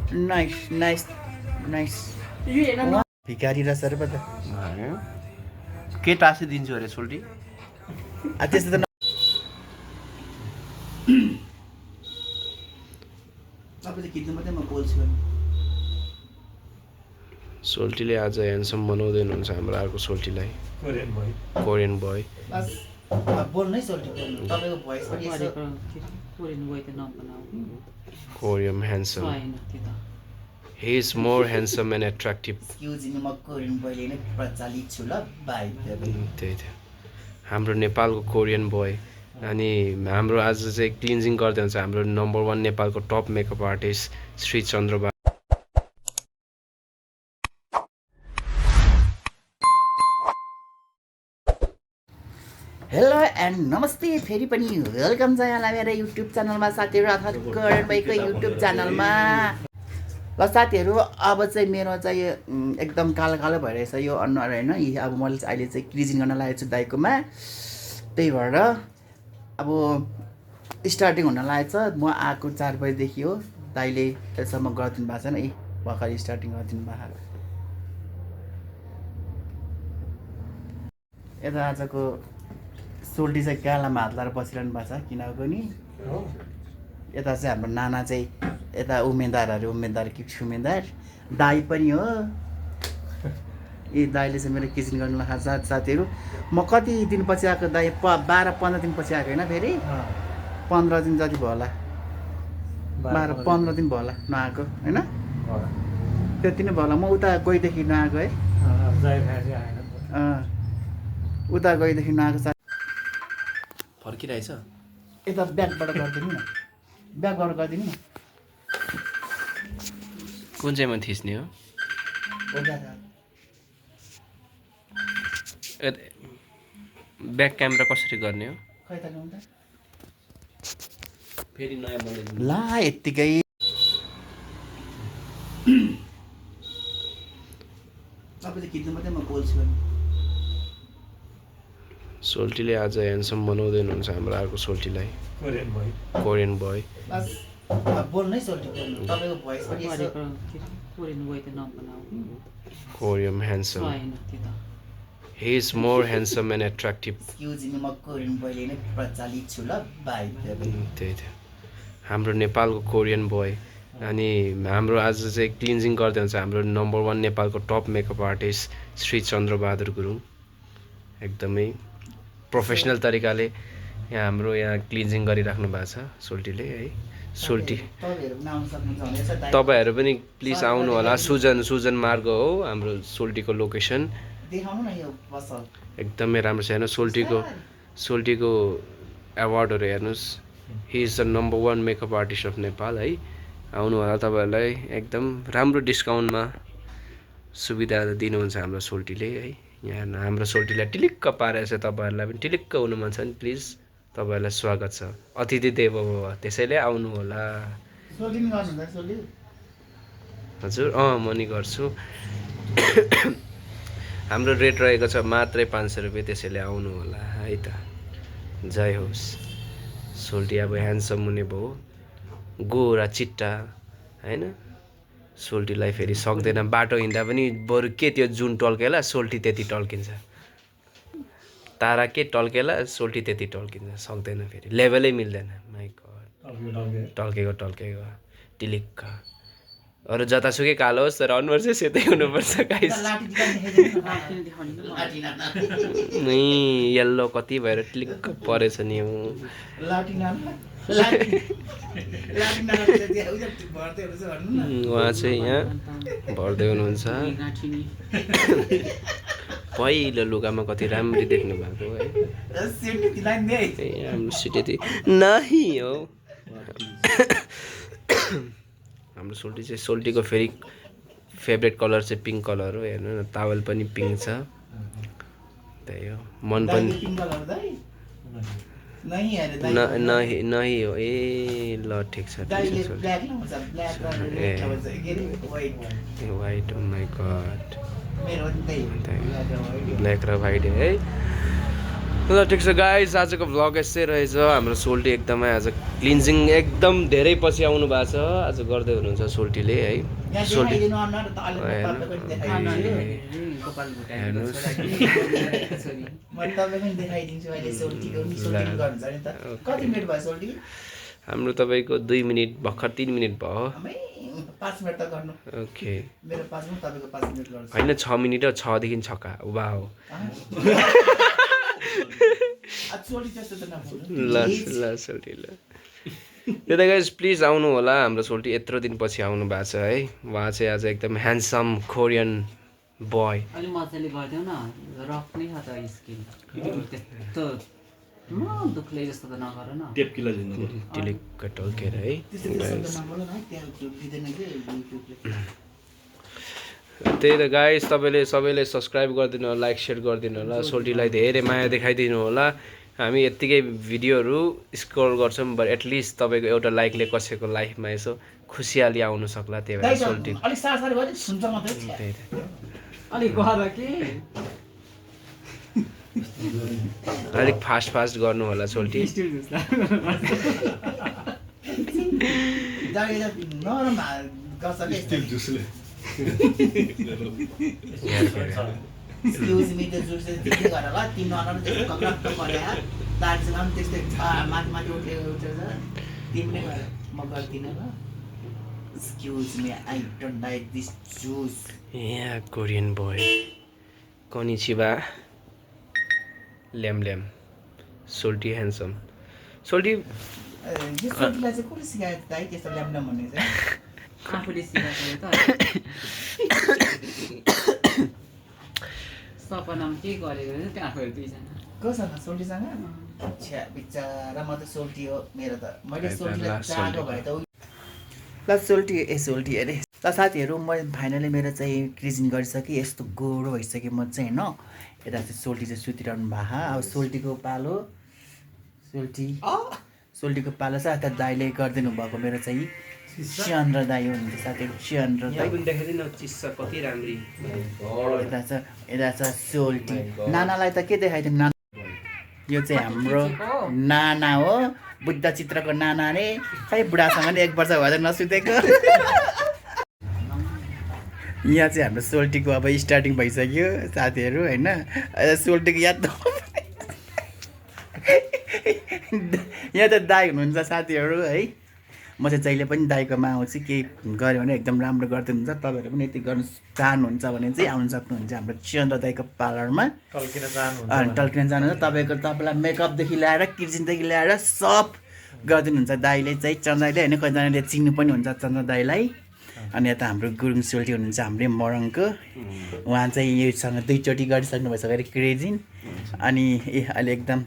Nice, nice, nice. भिखारी रहेछ अरे पो त के टाँसिदिन्छु अरे सोल्टी त्यस्तो त तपाईँले खिच्नु मात्रै म बोल्छु सोल्टीले आज ह्यान्डसम बनाउँदै हुनुहुन्छ हाम्रो अर्को सोल्टीलाई कोरियन बोय बस बोल्नै सोल्टी बोल्नु तपाईँको भोइस पनि यसो Korean handsome he is more handsome and attractive excuse me म कोरियन बोयले नै प्रचलित छु ल बाई त्यही थियो हाम्रो नेपालको कोरियन बोय अनि हाम्रो आज चाहिँ क्लिन्जिङ गर्दै हुन्छ हाम्रो नम्बर 1 नेपालको टप मेकअप आर्टिस्ट श्री चन्द्रबा हेलो एन्ड नमस्ते फेरि पनि वेलकम छ यहाँलाई मेरो युट्युब च्यानलमा साथीहरू अर्थात् कोरियन बोयको युट्युब च्यानलमा ल साथीहरू अब चाहिँ मेरो चाहिँ एकदम कालो कालो भइरहेछ यो अनुहार होइन अब मैले चाहिँ अहिले चाहिँ क्लिजिङ गर्न लागेको छु दाइकोमा त्यही भएर अब स्टार्टिङ हुन लागेको छ म आएको 4 बजीदेखि हो दाइले त्यसम्म गरिदिनु भएको छैन भर्खर स्टार्टिङ गरिदिनु भएको यता आजको सोल्टी चाहिँ गालामा हात लाएर बसिरहनु भएको छ किनभने यता चाहिँ हाम्रो नाना चाहिँ यता उम्मेदवार कि छुमेदार दाई पनि हो दाईले चाहिँ मेरो किचन गर्नु लगाएको छ साथीहरू म कति दिनपछि आएको दाई 12-15 दिनपछि आएको होइन फेरि 15 दिन जति भयो होला 12-15 दिन भयो होला नआएको होइन त्यति नै भयो होला म उता गएदेखि नआएको है उता गएदेखि नआएको फर्किरहेछ यता ब्यागबाट गरिदिनु न ब्यागबाट गरिदिनु न कुन चाहिँमा थिच्ने हो ब्याक क्यामेरा कसरी गर्ने हो खै त ल्याउनु फेरि नयाँ बनाइदिनु ला यत्तिकै तपाईँले खिच्नु मात्रै म बोल्छु सोल्टीले आज ह्यान्डसम बनाउँदै हुनुहुन्छ हाम्रो अर्को सोल्टीलाई कोरियन बोय बस बोल्नै सोल्टी बोल्नु तपाईँको भोइस पनि यसो Korean handsome he is more handsome and attractive excuse me म कोरियन बोयले नै प्रचलित छु ल बाई त्यही थियो हाम्रो नेपालको कोरियन बोय अनि हाम्रो आज चाहिँ क्लिन्जिङ गर्दै हुन्छ हाम्रो नम्बर 1 नेपालको top makeup artist Shri Chandra Bahadur Gurung एकदमै प्रोफेसनल तरिकाले यहाँ हाम्रो यहाँ क्लिन्जिङ गरिराख्नु भएको छ सोल्टीले है सोल्टी तपाईँहरू पनि प्लिज आउनु होला सुजन मार्ग हो हाम्रो सोल्टीको लोकेसन देखाउनु न यो पसल एकदमै राम्रो छ हेर्नु सोल्टीको एवार्डहरू हेर्नुहोस् he is the number 1 makeup artist of Nepal है आउनु होला तपाईँहरूलाई एकदम राम्रो डिस्काउन्टमा सुविधा दिनुहुन्छ हाम्रो सोल्टीले है यहाँ हाम्रो सोल्टीलाई टिलिक्क पारेको छ तपाईँहरूलाई पनि टिलिक्क हुनु मन छ नि प्लिज तपाईँहरूलाई स्वागत छ अतिथि देवो भव त्यसैले आउनु होला हजुर म नि गर्छु हाम्रो रेट रहेको छ मात्रै 500 रुपियाँ त्यसैले आउनु होला है त जय होस् सोल्टी अब ह्यान्डसम हुने भयो गोरा चिट्टा होइन सोल्टीलाई फेरि सक्दैन बाटो हिँड्दा पनि बरु के त्यो जुन टल्केला सोल्टी त्यति टल्किन्छ तारा के टल्केला सोल्टी त्यति टल्किन्छ सक्दैन फेरि लेभलै मिल्दैन माइ गड टल्केको टिलिक्क अरू जतासुकै कालो होस् तर अनुहार चाहिँ सेतै हुनुपर्छ गाइस येल्लो कति भएर टिलिक्क परेछ नि उहाँ चाहिँ यहाँ भर्दै हुनुहुन्छ पहिलो लुगामा कति राम्ररी देख्नु भएको है हाम्रो सिटी नाही हो हाम्रो सोल्टी चाहिँ सोल्टीको फेरि फेभरेट कलर चाहिँ पिङ्क कलर हो हेर्नु न टावल पनि पिङ्क छ त्यही हो मन पनि नहीं हो ए ल ठिक छ white oh my god black र वाइट है ल ठिक छ गाइस, आजको भ्लग यस्तै रहेछ। हाम्रो सोल्टी एकदमै आज क्लिन्जिङ एकदम धेरै पछि आउनु भएको छ। आज गर्दै हुनुहुन्छ सोल्टीले है। सोल्टी हाम्रो तपाईँको 2 मिनट भर्खर 3 मिनट भयो। 5 मिनट त गर्नु। ओके मेरो 5 मिनट तपाईको 5 मिनट गर्नु। हैन 6 मिनट हो, 6 देखि छक्का वाओ। सोल्टी जस्तो त नबोल्नु। ल सोल्टी ल त्यही त गाइस प्लिज आउनु होला। हाम्रो सोल्टी यत्रो दिन पछि आउनु भएको छ है। उहाँ चाहिँ आज एकदम ह्यान्डसम कोरियन बोय। अलि मजाले गरिदेऊ न, रफ नै छ त स्किन त्यस्तो दुख्ले जस्तो त नगर न। टेपकिला जिन्नु टिलिक्क टल्केर है। त्यही त गाइस तपाईँले सबैले सब्सक्राइब गरिदिनु होला, लाइक सेयर गरिदिनु होला, सोल्टीलाई धेरै माया देखाइदिनु होला। हामी यत्तिकै भिडियोहरू स्क्रोल गर्छौँ, बट एटलिस्ट तपाईँको एउटा लाइकले कसैको लाइफमा यसो खुसियाली आउनु सक्ला। त्यही भएर सोल्टी अलिक सार भयो सुन्छ मात्रै। त्यही त अलिक गर के अलिक फास्ट गर्नु होला सोल्टी। नरम गर्छ के स्टिल जुसले एक्सक्युज मी द जुस त्यस्तै गरेर ल तिमी नरम त्यस्तो कक्रक्क गरे दार्जिलिङ पनि त्यस्तै छ माथि माथि उठेछ तिमीले गर म गर्दिनँ ल। Excuse me I don't like this juice. यहाँ कोरियन बोय कोनिचिबा ल्याम सोल्टी ह्यान्डसम सोल्टी। यो सोल्टीलाई चाहिँ कसले सिकायो दाइ त्यस्तो ल्याम्डम भन्ने चाहिँ? आफूले सिकाएको त सपनामा के गरेको त्यहाँ आफूहरू दुईजना कोसँग सोल्टीसँग? छ्या बिचारा म त सोल्टी हो मेरो त। मैले सोल्टीलाई चाहेको भए त ल सोल्टी सोल्टी अरे ल साथीहरू म फाइनली मेरो चाहिँ क्रिजिङ गरिसकेँ। यस्तो गोरो भइसकेँ म चाहिँ होइन। यता चाहिँ सोल्टी चाहिँ सुतिरहनु भएको। अब सोल्टीको पालो सोल्टीको पालो छ। यता दाइले गरिदिनु भएको मेरो चाहिँ चन्द्र दाई हुनुहुन्छ साथीहरू। चन्द्र दाई कति राम्री। यता छ सोल्टी। नानालाई त के देखाइदिउँ? नाना यो चाहिँ हाम्रो नाना हो, बुद्ध चित्रको नाना रे। खै बुढासँग नि 1 वर्ष भएर नसुतेको। यहाँ चाहिँ हाम्रो सोल्टीको अब स्टार्टिङ भइसक्यो साथीहरू होइन। सोल्टीको याद यहाँ त दाई हुनुहुन्छ साथीहरू है। म चाहिँ जहिले पनि दाइकोमा आउँछु, केही गऱ्यो भने एकदम राम्रो गरिदिनुहुन्छ। तपाईँहरू पनि यति गर्नु चाहनुहुन्छ भने चाहिँ आउनु सक्नुहुन्छ हाम्रो चन्द्र दाइको पार्लरमा। टल्किन जानुहुन्छ तपाईँलाई मेकअपदेखि ल्याएर किचनदेखि ल्याएर सब गरिदिनुहुन्छ दाइले चाहिँ। चन्द्र दाइले होइन कतिजनाले चिन्नु पनि हुन्छ चन्द्र दाइलाई। अनि यता हाम्रो गुरुङ सोल्टी हुनुहुन्छ हाम्रै मरङको। उहाँ चाहिँ योसँग 2 चोटि गरिसक्नु भइसक्यो अरे क्रेजिङ। अनि अहिले एकदम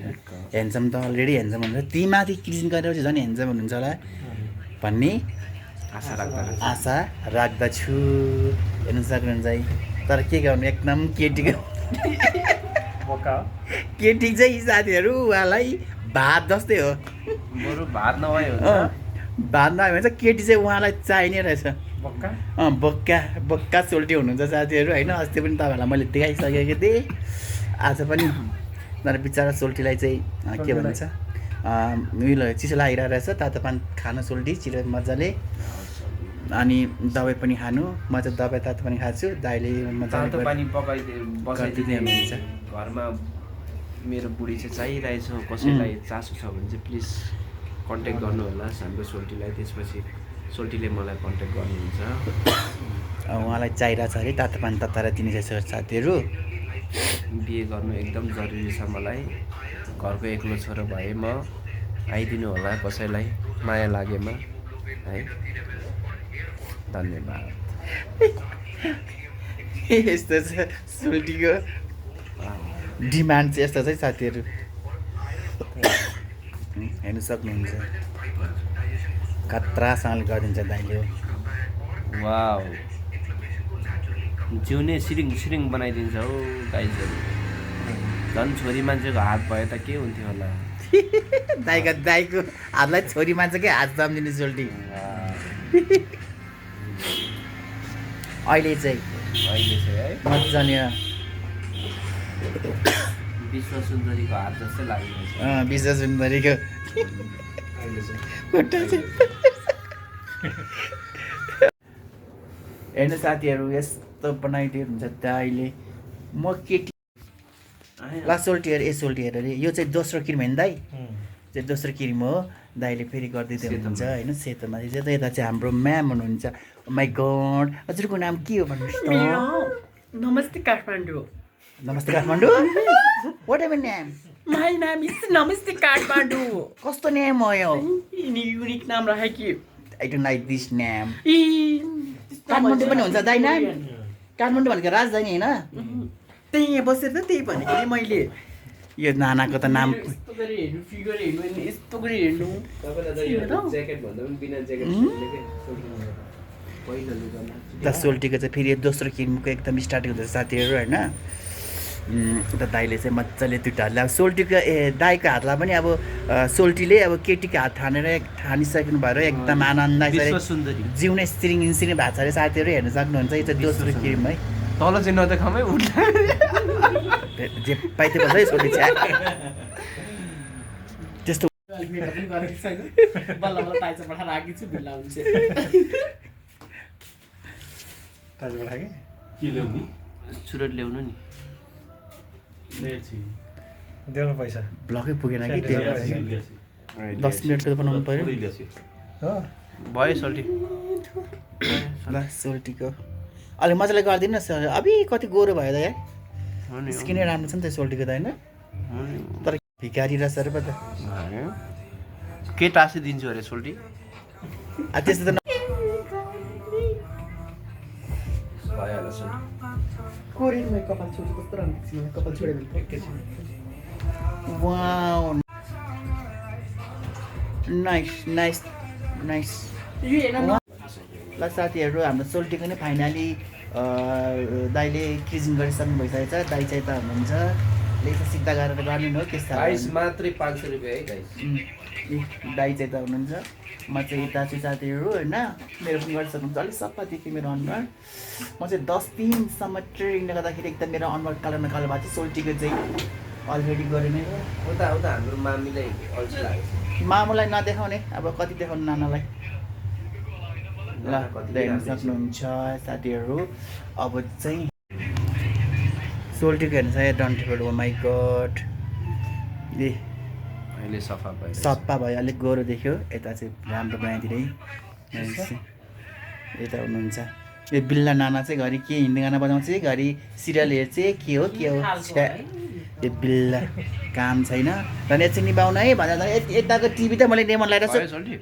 ह्यान्डसम त अलरेडी ह्यान्डसम हुन्छ। ती माथि क्रिजिङ गरेर चाहिँ झन् ह्यान्डसम हुनुहुन्छ होला भन्ने आशा राख्दछु। हेर्नु सक्नुहुन्छ है। तर के गर्नु एकदम केटीको केटी चाहिँ साथीहरू उहाँलाई भात जस्तै हो। बरु भात नभए भात नभए भने चाहिँ केटी चाहिँ उहाँलाई चाहिने रहेछ। बक्का सोल्टी हुनुहुन्छ साथीहरू होइन। अस्ति पनि तपाईँहरूलाई मैले देखाइसकेको थिएँ। आज पनि तर बिचरा सोल्टीलाई चाहिँ के भन्छ उयो चिसो लागिरहेको रहेछ। तातो पानी खानु सोल्टी छिटो मजाले। अनि दबाई पनि खानु। म चाहिँ दबाई तातो पानी खान्छु। दाइले तातो पानी बसाइदिने हुन्छ घरमा। मेरो बुढी चाहिँ चाहिरहेछ। कसैलाई चासो छ भने चाहिँ प्लिज कन्ट्याक्ट गर्नु होला हाम्रो सोल्टीलाई। त्यसपछि सोल्टीले मलाई कन्ट्याक्ट गर्नुहुन्छ। उहाँलाई चाहिरहेछ अरे तातो पानी तताएर दिने रहेछ साथीहरू। बिहे गर्नु एकदम जरुरी छ मलाई। घरको एक्लो छोरो भए म आइदिनु होला कसैलाई माया लागेमा है। धन्यवाद। यस्तो छ सोल्टीको डिमान्ड चाहिँ यस्तो छ साथीहरू। हेर्नु सक्नुहुन्छ खतरासँगले गरिदिन्छ दाइले। वाउ जिउने सिरिङ बनाइदिन्छ हौ गाइजहरू। झन् छोरी मान्छेको हात भए त के हुन्थ्यो होला। दाइको हातलाई छोरी मान्छेकै हात जम्दिने सोल्टी। अहिले चाहिँ है मजाले विश्व सुन्दरीको हात जस्तै लागिरहेछ विश्व सुन्दरीको अहिले चाहिँ खुट्टा चाहिँ हेर्नु साथीहरू यस्तो बनाइदिएर हुन्छ दाइले म केटी ला सोल्टियर सोल्टियर अरे यो चाहिँ दोस्रो क्रिम होइन दाइ चाहिँ दोस्रो क्रिम हो दाइले फेरि गरिदिँदै हुनुहुन्छ होइन सेतोमाथि चाहिँ यता चाहिँ हाम्रो म्याम हुनुहुन्छ माई गड हजुरको नाम के हो भन्नुहोस् त Namaste Kathmandu. Namaste Kathmandu whatever name My name is Namaste Kathmandu. कस्तो नेम हो यो यिनी युनिक नाम राखे कि I don't like this name ई काठमाडौँ पनि हुन्छ दाइ नाम काठमाडौँ भनेको राजधानी होइन त्यही यहाँ बसेर त त्यही भनेको नि मैले यो नानाको त नाम यस्तो गरी हेर्नु फिगर हेर्नु अनि यस्तो गरी हेर्नु तपाईँलाई त यो ज्याकेट भन्दा पनि बिना ज्याकेट पहिलो लुगामा त सोल्टीको चाहिँ फेरि दोस्रो किर्मको एकदम स्टार्टिङ हुँदैछ साथीहरू होइन त दाइले चाहिँ मजाले दुइटा हातले अब सोल्टीको दाइको हातलाई पनि अब सोल्टीले अब केटीको हात ठानिसक्नु भएर एकदम आनन्द विश्व सुन्दरी जिउनै स्त्रिङ इन्सिङ भएको छ अरे साथीहरू हेर्न सक्नुहुन्छ यो चाहिँ दोस्रो क्रिम है तल चाहिँ नदेखामै उठ्ला जे पाइते भन्दै सोल्टी छ्या त्यस्तो मेकअप पनि गरेको छैन बल्ल बल्ल टाइचा पठाएर राखेको छु भिल्ला हुन्छ सुरत ल्याउनु नि देऊ पैसा ब्लकै पुगेन कि त्यही भएर 10 मिनटको त बनाउनु पऱ्यो भयो सल्टी ल सोल्टीको अलिक मजाले गरिदिनु न सर अबि कति गोरो भयो त यार स्किनै राम्रो छ नि त सोल्टीको त होइन तर भिकारी रहेछ अरे पो त के टाँसी दिन्छु अरे सोल्टी त्यस्तो त भइहाल्छ सोल्टी कोरियनमा कपाल छोड्छु कस्तो राम्रो देख्छु मलाई कपाल छोड्यो भने वाउ नाइस नाइस नाइस यो हेर्न न ल साथीहरू हाम्रो सोल्टीको नै फाइनली दाइले क्रिजिङ गरिसक्नु भइसकेको छ दाइ चाहिँ त हुनुहुन्छ लेख्न सिक्दा गरेर गर्ने हो के प्राइस मात्रै 500 रुपियाँ है गाइस दाइ चाहिँ त हुनुहुन्छ म चाहिँ यता चाहिँ साथीहरू होइन मेरो पनि गरिसक्नुहुन्छ अलिक सफा देखियो मेरो अनुहार म चाहिँ 10 दिनसम्म ट्रेनिङले गर्दाखेरि एकदम मेरो अनुहार कालो न कालो भएको थियो सोल्टीको चाहिँ अलरेडी गरे नै हो उता उता हाम्रो मामीलाई अल्छी लाग्यो मामुलाई नदेखाउने अब कति देखाउनु नानालाई ल हेर्न सक्नुहुन्छ साथीहरू अब चाहिँ सोल्टीको हेर्नु छ डन्टीफोल्ड हो माई गड ए अहिले सफा भयो सफा भयो अलिक गोरो देख्यो यता चाहिँ राम्रो बनाइदिने यता हुनुहुन्छ यो बिल्ला नाना चाहिँ घरि के हिन्दी गाना बजाउँछ घरि सिरियल हेर्छ के हो छ्या यो बिल्ला काम छैन र एकछिन निभाउन है भनेर यताको टिभी त मैले नेमन लगाएर भयो सोल्टी